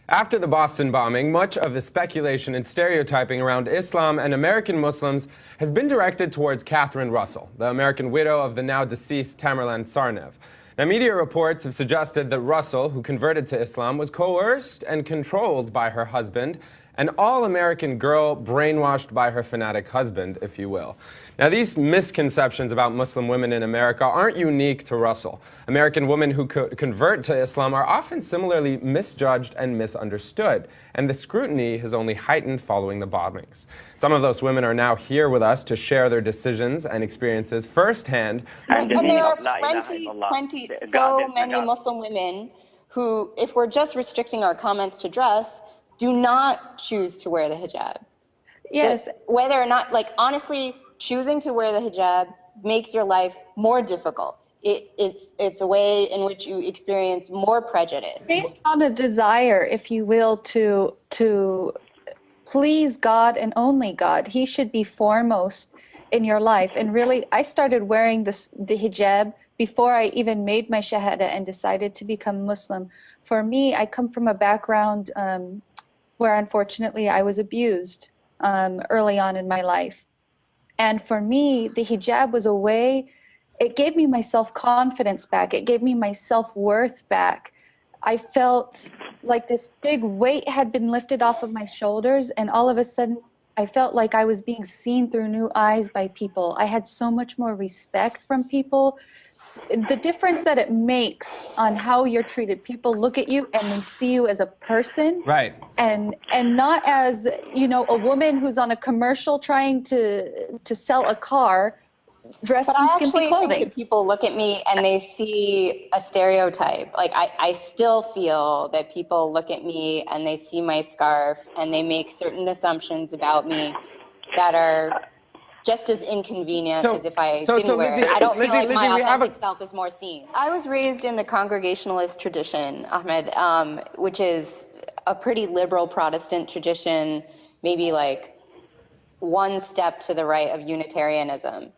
After the Boston bombing, much of the speculation and stereotyping around Islam and American Muslims has been directed towards Catherine Russell, the American widow of the now deceased Tamerlan Tsarnaev. Now, media reports have suggested that Russell, who converted to Islam, was coerced and controlled by her husband, an all-American girl brainwashed by her fanatic husband, if you will. Now, these misconceptions about Muslim women in America aren't unique to Russell. American women who convert to Islam are often similarly misjudged and misunderstood, and the scrutiny has only heightened following the bombings. Some of those women are now here with us to share their decisions and experiences firsthand. And there are so many Muslim women who, if we're just restricting our comments to dress, do not choose to wear the hijab. Yes. Whether or not, like, honestly, choosing to wear the hijab makes your life more difficult. It's a way in which you experience more prejudice. Based on a desire, if you will, to please God and only God. He should be foremost in your life. And really, I started wearing the hijab before I even made my shahada and decided to become Muslim. For me, I come from a background where unfortunately I was abused early on in my life. And for me, the hijab was a way, it gave me my self-confidence back. It gave me my self-worth back. I felt like this big weight had been lifted off of my shoulders, and all of a sudden I felt like I was being seen through new eyes by people. I had so much more respect from people. The difference that it makes on how you're treated. People look at you and they see you as a person, right? And not as, you know, a woman who's on a commercial trying to sell a car dressed in skimpy clothing. But I actually think that people look at me and they see a stereotype. Like, I still feel that people look at me and they see my scarf and they make certain assumptions about me that are just as inconvenient as if I didn't wear it. I don't feel like my authentic self is more seen. I was raised in the Congregationalist tradition, Ahmed, which is a pretty liberal Protestant tradition, maybe like one step to the right of Unitarianism.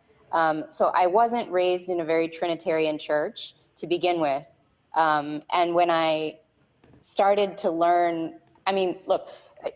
So I wasn't raised in a very Trinitarian church to begin with. And when I started to learn, I mean, look,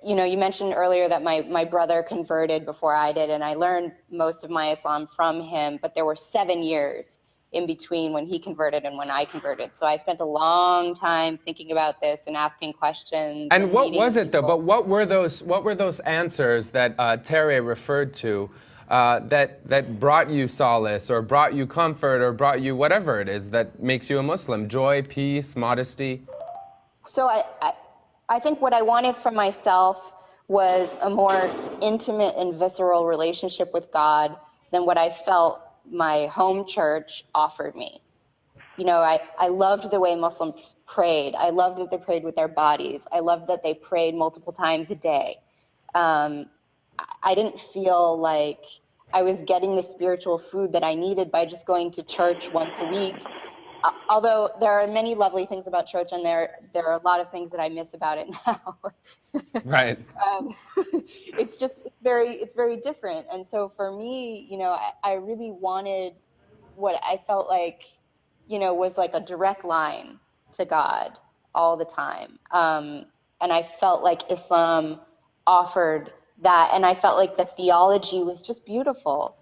you know, you mentioned earlier that my brother converted before I did, and I learned most of my Islam from him, but there were 7 years in between when he converted and when I converted. So I spent a long time thinking about this and asking questions. And what was it, though? But what were those answers that Terry referred to that brought you solace or brought you comfort or brought you whatever it is that makes you a Muslim? Joy, peace, modesty? So I think what I wanted for myself was a more intimate and visceral relationship with God than what I felt my home church offered me. You know, I loved the way Muslims prayed. I loved that they prayed with their bodies. I loved that they prayed multiple times a day. I didn't feel like I was getting the spiritual food that I needed by just going to church once a week. Although there are many lovely things about church, and there are a lot of things that I miss about it now. Right. It's very different. And so for me, you know, I really wanted what I felt like, you know, was like a direct line to God all the time. And I felt like Islam offered that, and I felt like the theology was just beautiful.